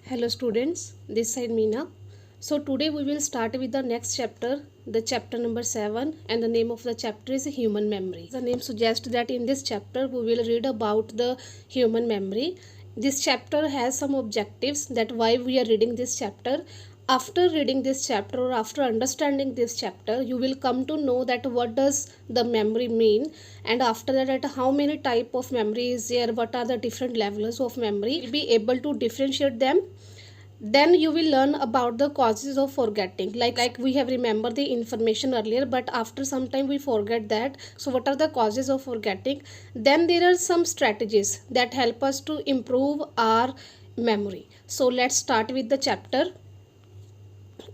Hello students, this side Meena. So today we will start with the next chapter, the chapter number 7, and the name of the chapter is human memory. The name suggests that in this chapter we will read about the human memory. This chapter has some objectives that why we are reading this chapter. After reading this chapter or after understanding this chapter, you will come to know that what does the memory mean, and after that how many type of memory is there, what are the different levels of memory, you'll be able to differentiate them. Then you will learn about the causes of forgetting, like we have remembered the information earlier but after some time we forget that. So what are the causes of forgetting? Then there are some strategies that help us to improve our memory. So let's start with the chapter.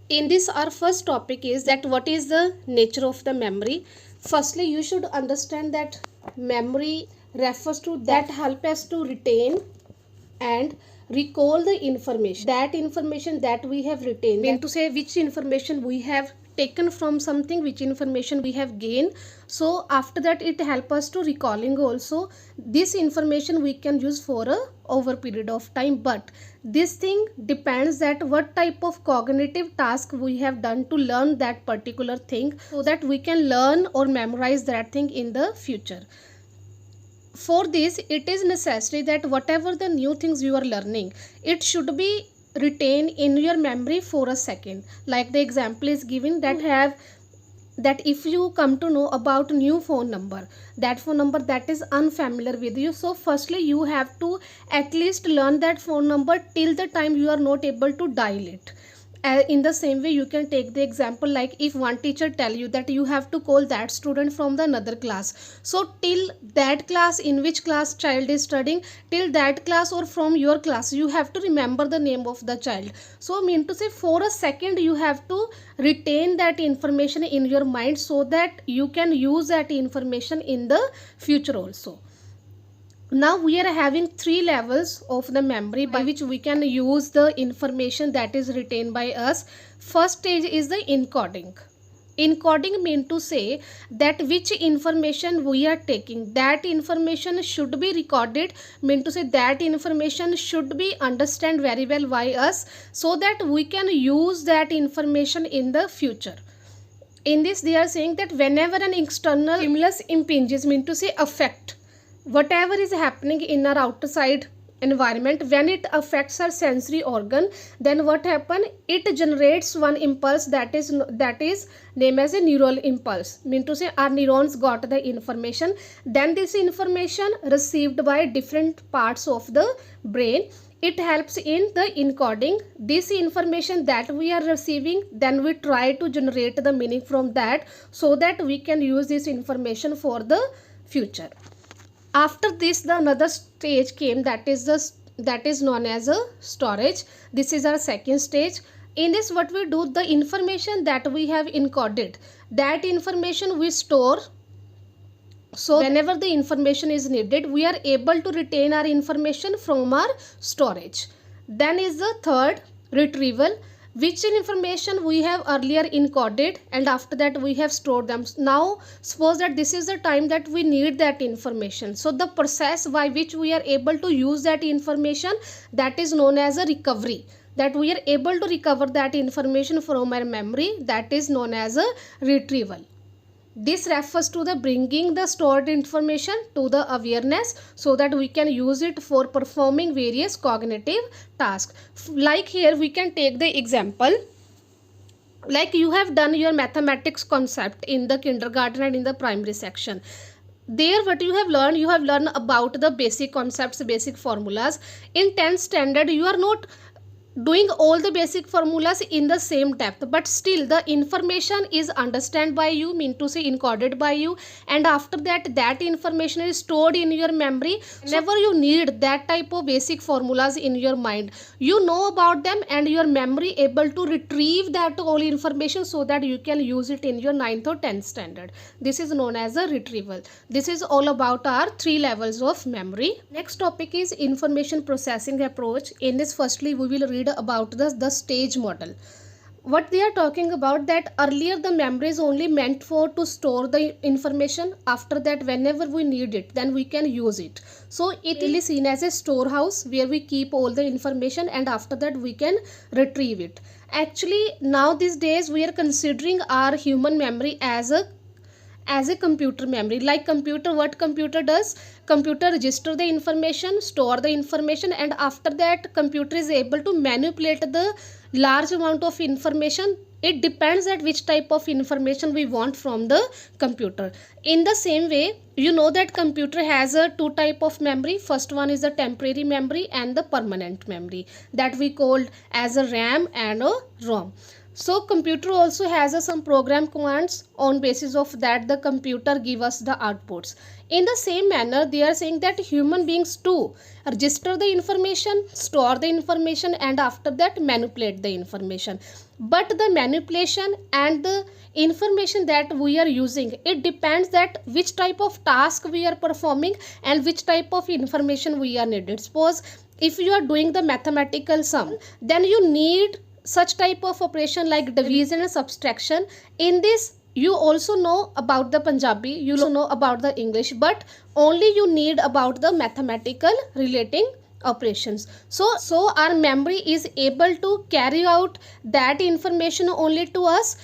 In this, our first topic is that what is the nature of the memory. Firstly, you should understand that memory refers to that help us to retain and recall the information that we have retained, mean to say which information we have taken from something, which information we have gained. So after that it help us to recalling also. This information we can use for a over period of time, but this thing depends that what type of cognitive task we have done to learn that particular thing, so that we can learn or memorize that thing in the future. For this, it is necessary that whatever the new things you are learning, it should be retained in your memory for a second. Like the example is given that if you come to know about new phone number, that phone number that is unfamiliar with you, so firstly you have to at least learn that phone number till the time you are not able to dial it. In the same way, you can take the example like if one teacher tell you that you have to call that student from the another class, so till that class, in which class child is studying, till that class or from your class, you have to remember the name of the child. So mean to say for a second you have to retain that information in your mind, so that you can use that information in the future also. Now we are having three levels of the memory by which we can use the information that is retained by us. First stage is the encoding. Encoding mean to say that which information we are taking, that information should be recorded, mean to say that information should be understand very well by us, so that we can use that information in the future. In this they are saying that whenever an external stimulus impinges, mean to say affect whatever is happening in our outside environment, when it affects our sensory organ, then what happen, it generates one impulse that is named as a neural impulse, mean to say our neurons got the information, then this information received by different parts of the brain, it helps in the encoding this information that we are receiving, then we try to generate the meaning from that, so that we can use this information for the future. After this, the another stage came, that is known as a storage. This is our second stage. In this, what we do, the information that we have encoded, that information we store, so whenever the information is needed, we are able to retain our information from our storage. Then is the third, retrieval, which information we have earlier encoded and after that we have stored them. Now suppose that this is the time that we need that information, so the process by which we are able to use that information, that is known as a recovery, that we are able to recover that information from our memory, that is known as a retrieval. This refers to the bringing the stored information to the awareness, so that we can use it for performing various cognitive tasks. Like here we can take the example, like you have done your mathematics concept in the kindergarten and in the primary section. There what you have learned about the basic concepts, basic formulas. In 10th standard you are not doing all the basic formulas in the same depth, but still the information is understood by you, mean to say encoded by you, and after that information is stored in your memory. Whenever you need that type of basic formulas in your mind, you know about them and your memory able to retrieve that all information, so that you can use it in your 9th or 10th standard. This is known as a retrieval. This is all about our three levels of memory. Next topic is information processing approach. In this, firstly we will read about the stage model. what they are talking about, that earlier the memory is only meant for to store the information. After that, whenever we need it, then we can use it. So it is seen as a storehouse where we keep all the information, and after that we can retrieve it. Actually, now these days we are considering our human memory as a computer memory. Like computer, what computer does, computer register the information, store the information, and after that computer is able to manipulate the large amount of information. It depends at which type of information we want from the computer. In the same way, you know that computer has a two type of memory. First one is the temporary memory and the permanent memory, that we called as a RAM and a ROM. So computer also has some program commands. On basis of that, the computer give us the outputs. In the same manner, they are saying that human beings too register the information, store the information, and after that manipulate the information. But the manipulation and the information that we are using, it depends that which type of task we are performing and which type of information we are needed. Suppose if you are doing the mathematical sum, then you need such type of operation like division and subtraction. In this, you also know about the Punjabi, you also know about the English, but only you need about the mathematical relating operations. So our memory is able to carry out that information only to us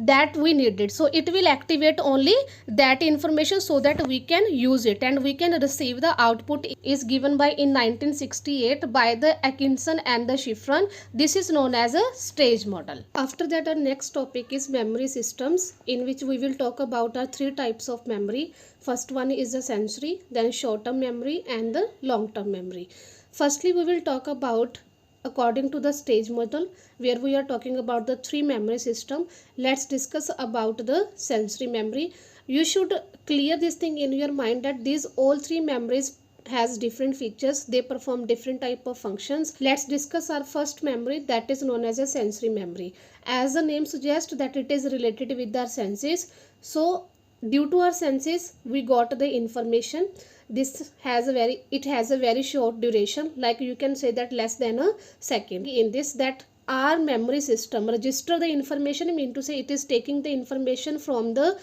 that we needed. So it will activate only that information so that we can use it and we can receive the output. Is given by in 1968 by the Atkinson and the Shiffrin. This is known as a stage model. After that, our next topic is memory systems, in which we will talk about our three types of memory. First one is the sensory, then short term memory, and the long term memory. Firstly, we will talk about according to the stage model, where we are talking about the three memory system. Let's discuss about the sensory memory. You should clear this thing in your mind that these all three memories has different features, they perform different type of functions. Let's discuss our first memory, that is known as a sensory memory. As the name suggests that it is related with our senses. So due to our senses we got the information. This has a very short duration, like you can say that less than a second. In this, that our memory system register the information, mean to say it is taking the information from the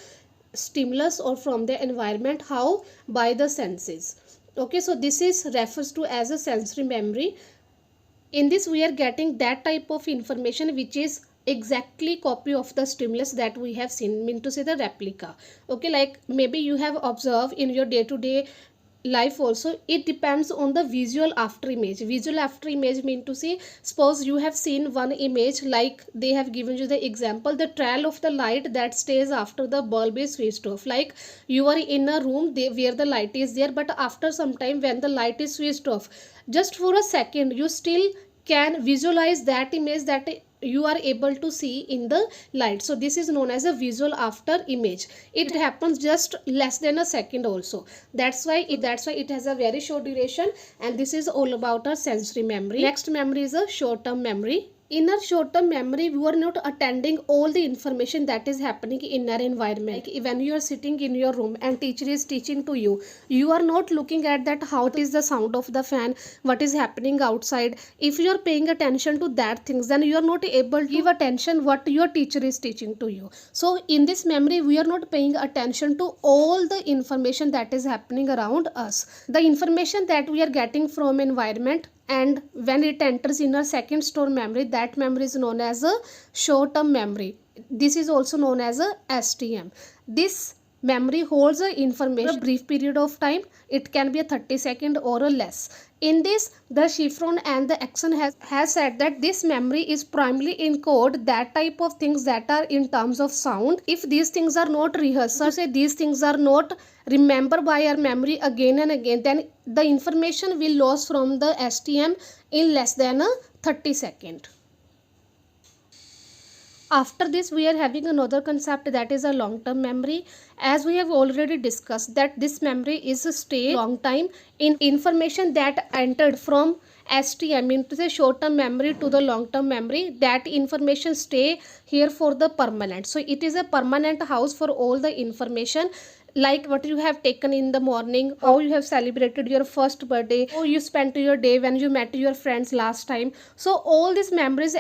stimulus or from the environment. How? By the senses. Okay, so this is refers to as a sensory memory. In this, we are getting that type of information which is exactly copy of the stimulus that we have seen, mean to say the replica. Okay, like maybe you have observed in your day-to-day life also, it depends on the visual after image. Visual after image mean to say, suppose you have seen one image, like they have given you the example, the trail of the light that stays after the bulb is switched off. Like you are in a room where the light is there, but after some time when the light is switched off, just for a second you still can visualize that image that you are able to see in the light. So this is known as a visual after image. It happens just less than a second also. That's why it has a very short duration, and this is all about our sensory memory. Next memory is a short term memory. In our short term memory, we are not attending all the information that is happening in our environment. Like when you are sitting in your room and teacher is teaching to you, you are not looking at that how is the sound of the fan, what is happening outside. If you are paying attention to that things, then you are not able to give attention what your teacher is teaching to you. So in this memory, we are not paying attention to all the information that is happening around us. The information that we are getting from environment, and when it enters in our second store memory, that memory is known as a short term memory. This is also known as a STM. This memory holds the information for a brief period of time. It can be a 30 second or a less. In this, the Shiffrin and the Atkinson has said that this memory is primarily encode that type of things that are in terms of sound. If these things are not rehearsed, so say these things are not remembered by our memory again and again, then the information will lose from the STM in less than a 30 second. After this, we are having another concept, that is a long term memory. As we have already discussed that this memory is a stay long time in information that entered from STM into the short term memory to the long term memory, that information stay here for the permanent. So it is a permanent house for all the information, like what you have taken in the morning, how you have celebrated your first birthday, how you spent your day when you met your friends last time. So all these memories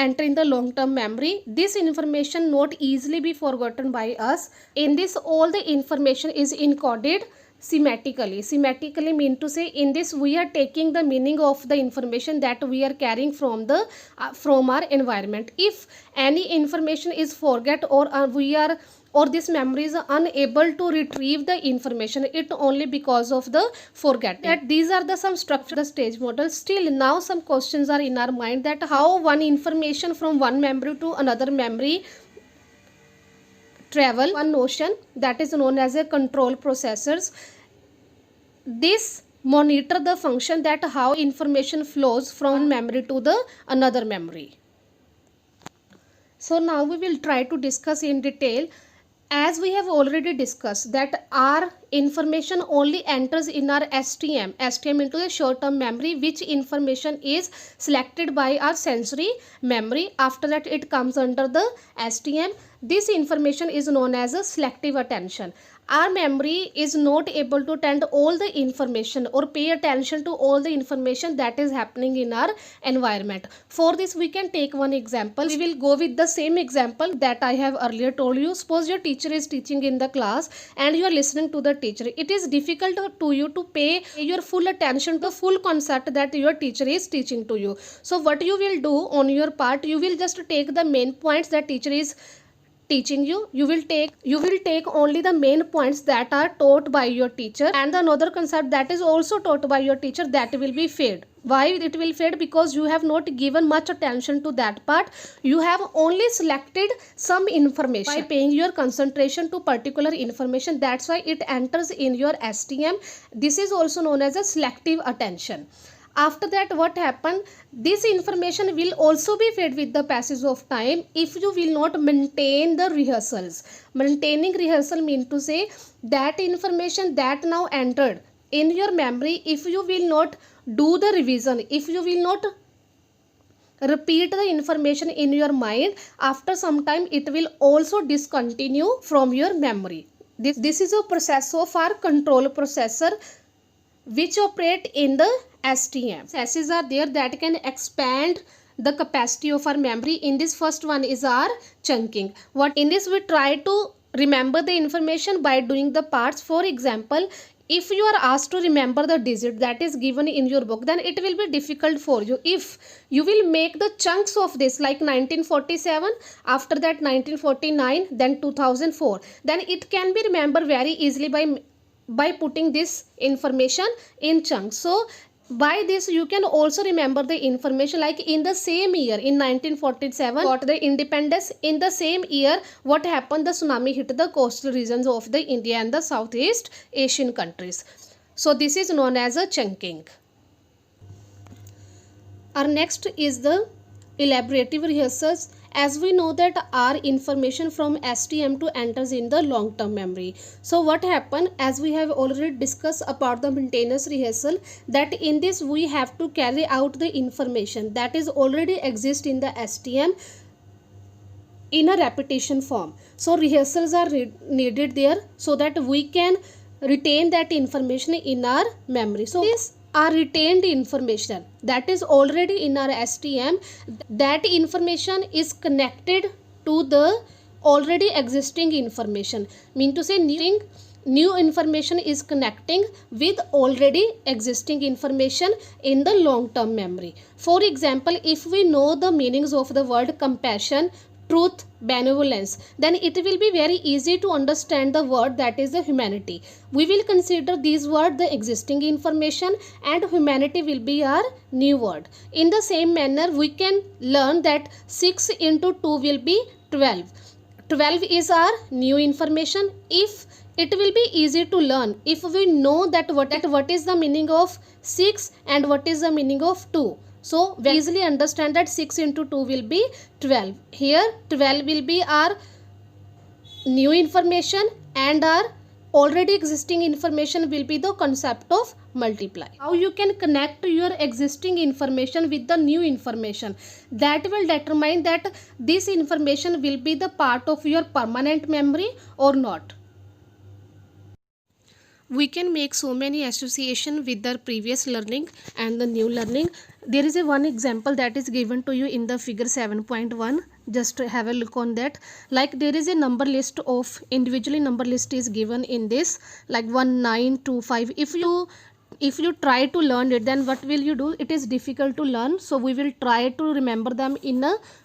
enter in the long term memory. This information not easily be forgotten by us. In this, all the information is encoded semantically. Semantically mean to say, in this we are taking the meaning of the information that we are carrying from the from our environment. If any information is forget or this memory is unable to retrieve the information, it only because of the forgetting. That these are the some structure the stage model. Still now some questions are in our mind, that how one information from one memory to another memory travel. One notion that is known as a control processors. This monitor the function that how information flows from memory to the another memory. So now we will try to discuss in detail. As we have already discussed that our information only enters in our STM into the short-term memory, which information is selected by our sensory memory. After that it comes under the STM. This information is known as a selective attention. Our memory is not able to attend all the information or pay attention to all the information that is happening in our environment. For this we can take one example. We will go with the same example that I have earlier told you. Suppose your teacher is teaching in the class and you are listening to the teacher. It is difficult to you to pay your full attention to the full concept that your teacher is teaching to you. So what you will do on your part, you will just take the main points that teacher is teaching you. You will take only the main points that are taught by your teacher, and the another concept that is also taught by your teacher, that will be fade. Why it will fade? Because you have not given much attention to that part. You have only selected some information by paying your concentration to particular information. That's why it enters in your STM. This is also known as a selective attention. After that what happened, this information will also be fed with the passage of time if you will not maintain the rehearsals. Maintaining rehearsal mean to say that information that now entered in your memory, if you will not do the revision, if you will not repeat the information in your mind, after some time it will also discontinue from your memory. This is a process of our control processor which operate in the STM. Processes are there that can expand the capacity of our memory. In this first one is our chunking. What in this we try to remember the information by doing the parts. For example, if you are asked to remember the digit that is given in your book, then it will be difficult for you. If you will make the chunks of this like 1947, after that 1949, then 2004, then it can be remembered very easily by putting this information in chunks. So by this you can also remember the information, like in the same year in 1947 got the independence. In the same year what happened, the tsunami hit the coastal regions of the India and the Southeast Asian countries. So this is known as a chunking. Our next is the elaborative rehearsals. As we know that our information from STM2 enters in the long term memory. So what happened, as we have already discussed about the maintenance rehearsal, that in this we have to carry out the information that is already exist in the STM in a repetition form. So rehearsals are needed there so that we can retain that information in our memory. So this are retained information that is already in our STM. That information is connected to the already existing information. Mean to say new information is connecting with already existing information in the long term memory. For example, if we know the meanings of the word compassion, truth, benevolence, then it will be very easy to understand the word that is the humanity. We will consider these words the existing information and humanity will be our new word. In the same manner we can learn that 6 into 2 will be 12. 12 is our new information. If it will be easy to learn if we know that what is the meaning of 6 and what is the meaning of 2. So we easily understand that 6 into 2 will be 12. Here 12 will be our new information and our already existing information will be the concept of multiply. How you can connect your existing information with the new information, that will determine that this information will be the part of your permanent memory or not. we can make so many association with the previous learning and the new learning. There is a one example that is given to you in the figure 7.1. just have a look on that. Like there is a number list of individually number list is given in this, like 1 9 2 5. If you try to learn it, then what will you do? It is difficult to learn, so we will try to remember them in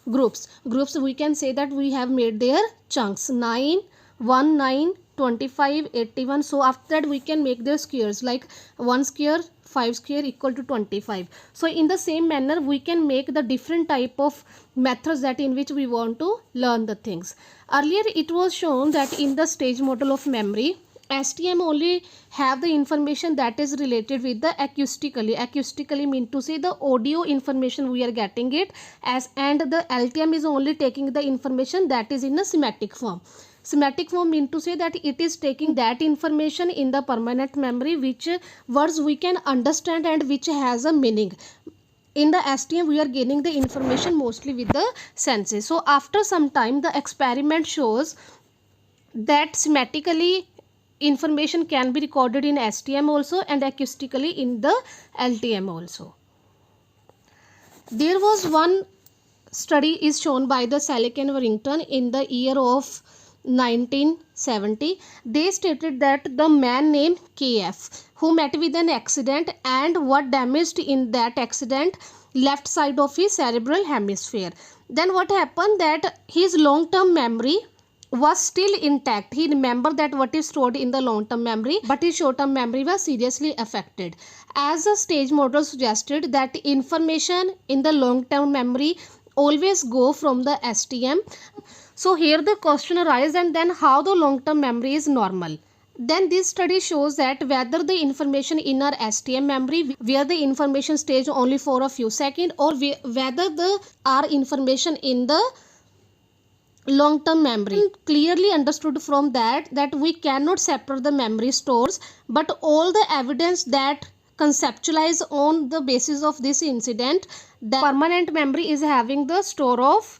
groups. We can say that we have made their chunks 9 1 9 25 81. So after that we can make their squares, like 1 square 5 square equal to 25. So in the same manner we can make the different type of methods that in which we want to learn the things. Earlier it was shown that in the stage model of memory, STM only have the information that is related with the acoustically mean to say the audio information we are getting it as, and the LTM is only taking the information that is in a semantic form. Semantic form mean to say that it is taking that information in the permanent memory which words we can understand and which has a meaning. In the STM we are gaining the information mostly with the senses. So after some time the experiment shows that semantically information can be recorded in STM also and acoustically in the LTM also. There was one study is shown by the Selleck and Warrington in the year of 1970. They stated that the man named KF who met with an accident and what damaged in that accident left side of his cerebral hemisphere. Then what happened that his long-term memory was still intact. He remembered that what is stored in the long-term memory, but his short-term memory was seriously affected. As the stage model suggested that information in the long-term memory always go from the STM. So here the question arises, and then how the long-term memory is normal. Then this study shows that whether the information in our STM memory where the information stays only for a few seconds, or whether our information in the long-term memory. Clearly understood from that we cannot separate the memory stores, but all the evidence that conceptualize on the basis of this incident, the permanent memory is having the store of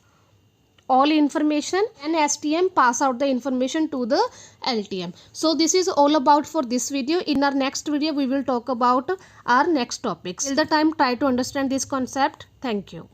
all information and STM pass out the information to the LTM. So this is all about for this video. In our next video we will talk about our next topics. Till the time, try to understand this concept. Thank you.